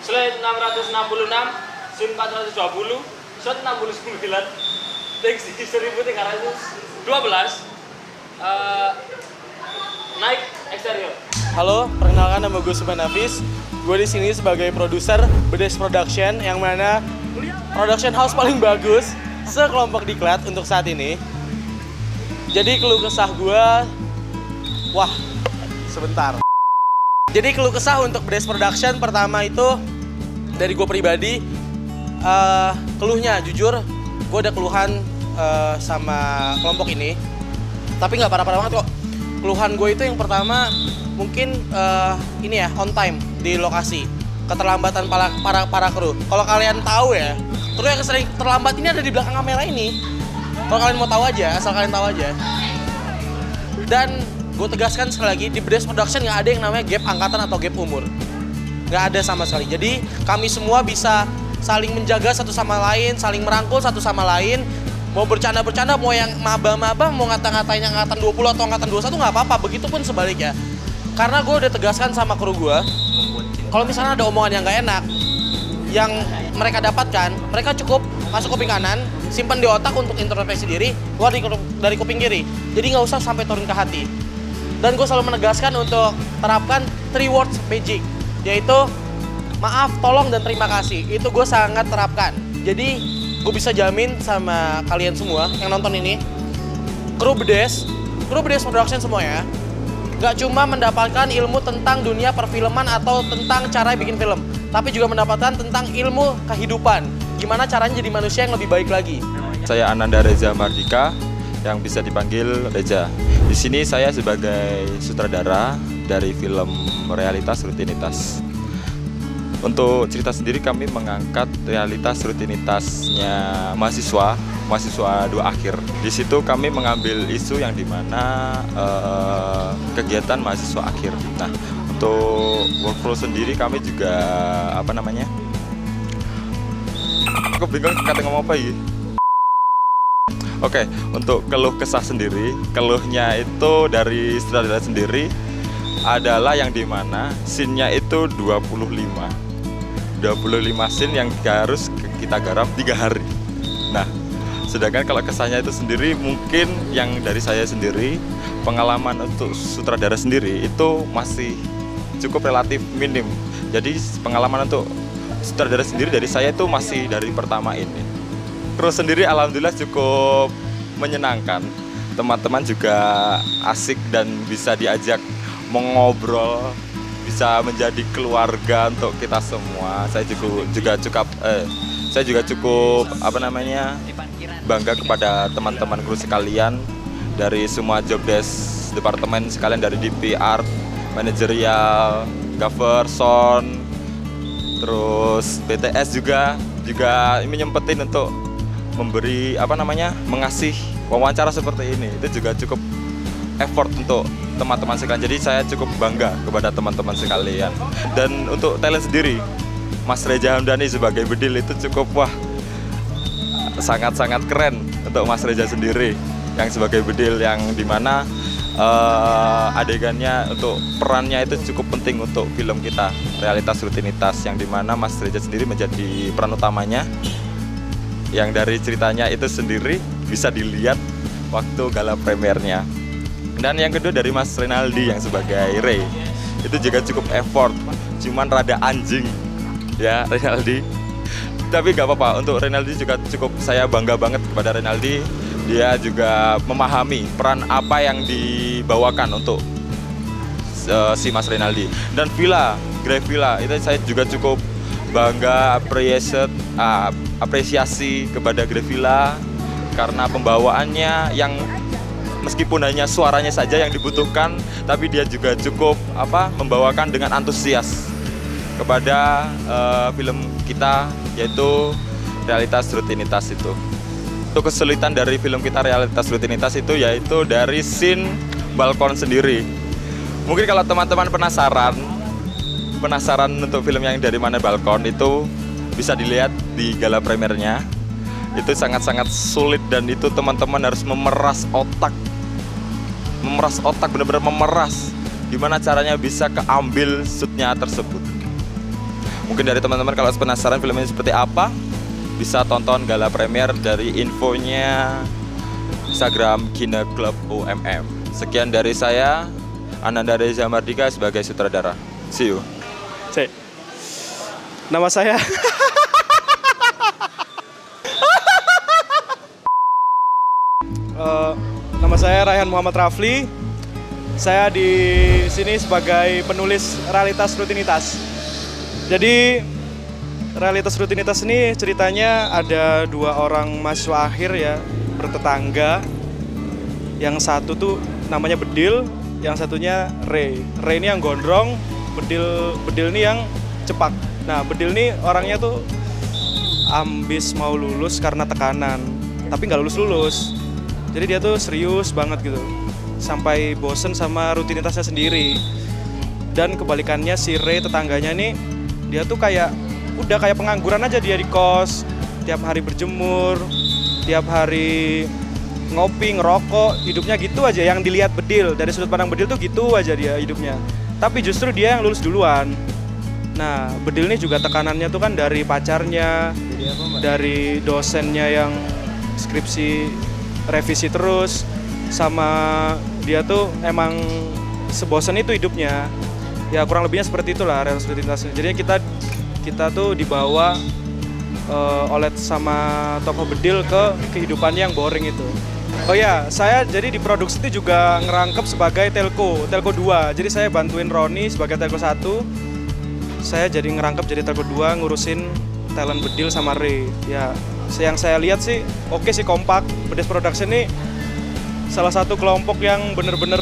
slide 666, sin 420, shot 69, take 1312, naik eksterior. Halo, perkenalkan nama gue Subhan Hafiz. Gue di sini sebagai produser Bedes Production, yang mana production house paling bagus sekelompok diklat untuk saat ini. Jadi keluh kesah gue, sebentar. Jadi keluh kesah untuk Bedes Production pertama itu dari gue pribadi, keluhnya jujur, gue ada keluhan sama kelompok ini, tapi nggak parah-parah banget kok. Keluhan gue itu yang pertama mungkin ini ya, on time di lokasi, keterlambatan para kru. Kalau kalian tahu ya, kru yang sering terlambat ini ada di belakang kamera ini. Kalau kalian mau tahu aja, asal kalian tahu aja. Dan gue tegaskan sekali lagi, di Bedes Production nggak ada yang namanya gap angkatan atau gap umur, nggak ada sama sekali. Jadi kami semua bisa saling menjaga satu sama lain, saling merangkul satu sama lain. Mau bercanda-bercanda, mau yang maba-maba, mau ngata-ngatain yang angkatan 20 atau angkatan 21 nggak apa-apa, begitupun sebaliknya. Karena gue udah tegaskan sama kru gue, kalau misalnya ada omongan yang nggak enak, yang mereka dapatkan, mereka cukup masuk kuping kanan, simpan di otak untuk introspeksi diri, keluar dari kuping kiri. Jadi nggak usah sampai turun ke hati. Dan gue selalu menegaskan untuk terapkan 3 words magic, yaitu maaf, tolong, dan terima kasih. Itu gue sangat terapkan. Jadi gue bisa jamin sama kalian semua yang nonton ini, kru Bedes Production semua ya, gak cuma mendapatkan ilmu tentang dunia perfilman atau tentang cara bikin film, tapi juga mendapatkan tentang ilmu kehidupan, gimana caranya jadi manusia yang lebih baik lagi. Saya Ananda Reza Mardika, yang bisa dipanggil Reza. Di sini saya sebagai sutradara dari film Realitas Rutinitas. Untuk cerita sendiri, kami mengangkat realitas rutinitasnya mahasiswa 2 akhir. Di situ kami mengambil isu yang dimana kegiatan mahasiswa akhir. Nah, untuk workflow sendiri kami juga aku bingung kata ngomong apa ya. Oke, untuk keluh kesah sendiri, keluhnya itu dari sutradara sendiri adalah yang dimana scene-nya itu 25 scene yang harus kita garap 3 hari. Nah, sedangkan kalau kesahnya itu sendiri, mungkin yang dari saya sendiri, pengalaman untuk sutradara sendiri itu masih cukup relatif minim. Jadi pengalaman untuk sutradara sendiri dari saya itu masih dari pertama ini. Terus sendiri alhamdulillah cukup menyenangkan. Teman-teman juga asik dan bisa diajak mengobrol, bisa menjadi keluarga untuk kita semua. Saya juga cukup bangga kepada teman-teman kru sekalian dari semua job desk departemen sekalian, dari DP, art, manajerial, cover, sound, terus BTS juga menyempetin untuk memberi mengasih wawancara seperti ini. Itu juga cukup effort untuk teman-teman sekalian. Jadi saya cukup bangga kepada teman-teman sekalian. Dan untuk talent sendiri, Mas Reza Hamdani sebagai Bedil itu cukup sangat-sangat keren untuk Mas Reza sendiri yang sebagai Bedil, yang dimana adegannya untuk perannya itu cukup penting untuk film kita Realitas Rutinitas, yang dimana Mas Reza sendiri menjadi peran utamanya, yang dari ceritanya itu sendiri bisa dilihat waktu gala premiernya. Dan yang kedua dari Mas Renaldi yang sebagai Ray, itu juga cukup effort, cuman rada anjing ya Renaldi, tapi gak apa-apa. Untuk Renaldi juga cukup, saya bangga banget kepada Renaldi. Dia juga memahami peran apa yang dibawakan untuk si Mas Renaldi. Dan Grey Villa itu saya juga cukup bangga, apresiasi kepada Grey Villa karena pembawaannya yang meskipun hanya suaranya saja yang dibutuhkan, tapi dia juga cukup membawakan dengan antusias kepada film kita, yaitu Realitas Rutinitas itu. Untuk kesulitan dari film kita Realitas Rutinitas itu yaitu dari scene balkon sendiri. Mungkin kalau teman-teman penasaran untuk film yang dari mana balkon, itu bisa dilihat di gala premiernya. Itu sangat-sangat sulit, dan itu teman-teman harus memeras otak, benar-benar memeras gimana caranya bisa keambil shootnya tersebut. Mungkin dari teman-teman kalau penasaran film ini seperti apa, bisa tonton gala premier dari infonya Instagram Kina Club UMM. Sekian dari saya, Ananda Reza Mardika sebagai sutradara. See you. Cek. Nama saya nama saya Raihan Muhammad Rafli. Saya di sini sebagai penulis realitas rutinitas. Jadi realitas rutinitas ini ceritanya ada 2 orang mahasiswa akhir ya, bertetangga. Yang satu tuh namanya Bedil, yang satunya Ray. Ray ini yang gondrong, Bedil ini yang cepak. Nah, Bedil ini orangnya tuh ambis mau lulus karena tekanan, tapi nggak lulus. Jadi dia tuh serius banget gitu, sampai bosen sama rutinitasnya sendiri. Dan kebalikannya si Ray tetangganya nih, dia tuh kayak pengangguran aja, dia di kos, tiap hari berjemur, tiap hari ngopi, ngerokok, hidupnya gitu aja. Yang dilihat Bedil, dari sudut pandang Bedil tuh gitu aja dia hidupnya. Tapi justru dia yang lulus duluan. Nah, Bedil ini juga tekanannya tuh kan dari pacarnya, dari dosennya yang skripsi revisi terus, sama dia tuh emang sebosen itu hidupnya. Ya kurang lebihnya seperti itulah realitas rutinitasnya. Jadi kita tuh dibawa oleh sama tokoh Bedil ke kehidupannya yang boring itu. Oh ya, saya jadi di produksi itu juga ngerangkep sebagai telco 2. Jadi saya bantuin Roni sebagai telco 1. Saya jadi ngerangkep jadi telco 2, ngurusin talent Bedil sama Ray. Ya, yang saya lihat sih oke sih, kompak. Bedes Production ini salah satu kelompok yang bener-bener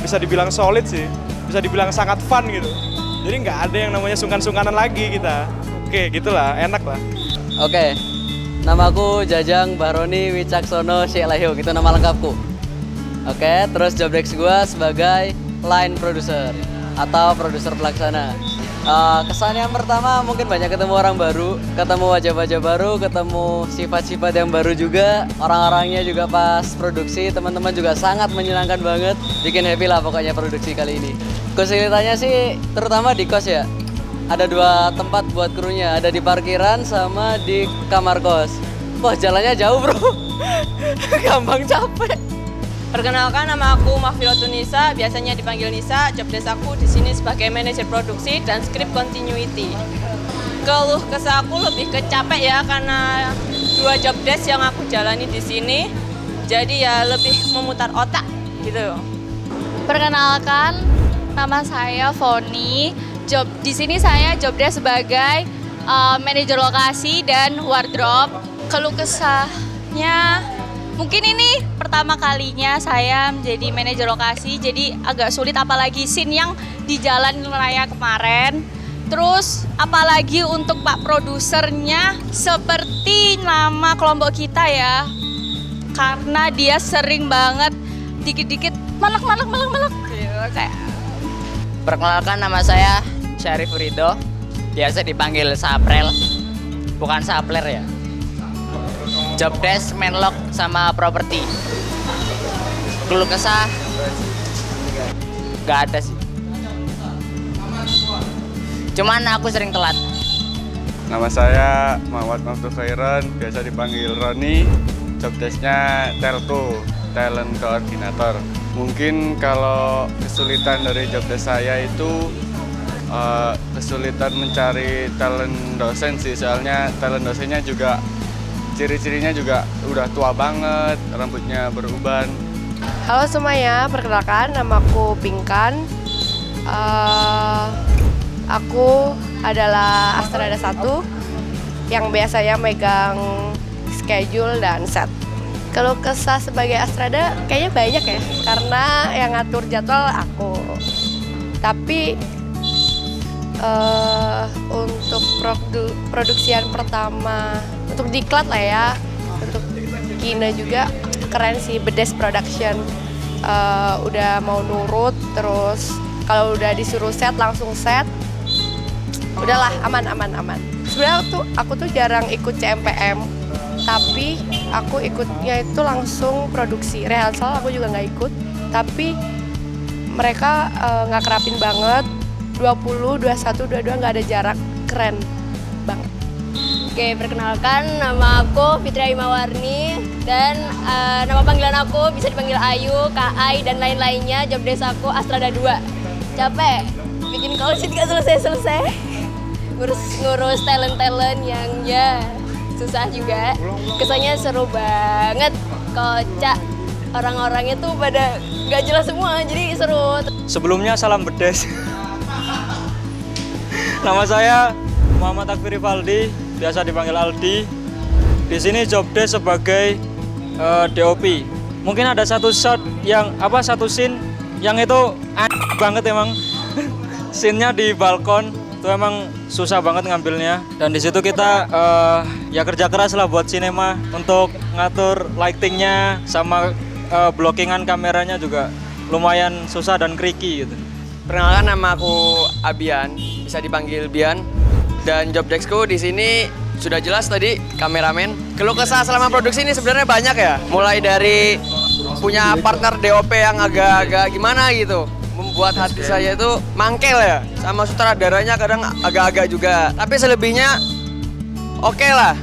bisa dibilang solid sih. Bisa dibilang sangat fun gitu. Jadi nggak ada yang namanya sungkan-sungkanan lagi kita. Oke, gitulah, enak lah. Oke, namaku Jajang Baroni Wicaksono Syekh Lahyung, itu nama lengkapku. Oke, terus job desk gue sebagai line producer atau produser pelaksana. Kesan yang pertama mungkin banyak ketemu orang baru, ketemu wajah-wajah baru, ketemu sifat-sifat yang baru juga. Orang-orangnya juga pas produksi, teman-teman juga sangat menyenangkan banget. Bikin happy lah pokoknya produksi kali ini. Kesulitannya sih terutama di kos ya. Ada 2 tempat buat krunya, ada di parkiran sama di kamar kos. Wah, jalannya jauh bro, gampang capek. Perkenalkan, nama aku Mahfilatun Nisa, biasanya dipanggil Nisa. Job desk aku di sini sebagai manajer produksi dan script continuity. Keluh kesah aku lebih ke capek ya, karena 2 job desk yang aku jalani di sini. Jadi ya lebih memutar otak gitu. Perkenalkan, nama saya Foni. Di sini saya job desk sebagai manajer lokasi dan wardrobe. Keluh kesahnya, mungkin ini pertama kalinya saya menjadi manajer lokasi, jadi agak sulit, apalagi scene yang di jalan raya kemarin. Terus apalagi untuk Pak Produsernya seperti nama kelompok kita ya, karena dia sering banget dikit-dikit malak gitu, kayak. Perkenalkan, nama saya Syarif Ridho, biasa dipanggil Saprel, bukan Sapler ya. Job desk, menlog, sama properti. Keluh kesah gak ada sih, cuman aku sering telat. Nama saya Muhammad Maftu Khairan, biasa dipanggil Roni. Job desk-nya telco, talent coordinator. Mungkin kalau kesulitan dari job desk saya itu kesulitan mencari talent dosen sih, soalnya talent dosennya juga ciri-cirinya juga udah tua banget, rambutnya beruban. Halo semuanya, perkenalkan namaku Pinkan. Aku adalah Astrada 1 yang biasanya megang schedule dan set. Kalau kesah sebagai Astrada kayaknya banyak ya, karena yang ngatur jadwal aku. Tapi untuk produksian pertama, untuk diklat lah ya, untuk Kina juga keren sih, Bedes Production. Udah mau nurut, terus kalau udah disuruh set langsung set. Udahlah, aman. Sebenarnya aku tuh jarang ikut CMPM, tapi aku ikutnya itu langsung produksi. Rehearsal aku juga nggak ikut, tapi mereka nggak kerapin banget. 20, 21, 22 nggak ada jarak keren banget. Oke, perkenalkan nama aku Fitria Imawarni dan nama panggilan aku bisa dipanggil Ayu, Kak Ai, dan lain-lainnya. Job desk aku Astrada 2. Capek? Bikin call sheet gak selesai-selesai. Ngurus talent-talent yang ya susah juga. Kesannya seru banget, kocak. Orang-orangnya tuh pada gak jelas semua, jadi seru. Sebelumnya salam bedes. Nama saya Muhammad Akfir Rivaldi, biasa dipanggil Aldi. Di sini job desk sebagai DOP. Mungkin ada satu scene yang itu banget emang. Scene-nya di balkon itu emang susah banget ngambilnya. Dan di situ kita ya kerja keras lah buat sinema untuk ngatur lightingnya sama blockingan kameranya juga lumayan susah dan tricky gitu. Perkenalkan, nama aku Abian, bisa dipanggil Bian. Dan job deskku di sini sudah jelas tadi, kameramen. Keluh kesah selama produksi ini sebenarnya banyak ya. Mulai dari punya partner DOP yang agak-agak gimana gitu, membuat hati saya itu mangkel ya. Sama sutradaranya kadang agak-agak juga. Tapi selebihnya oke lah.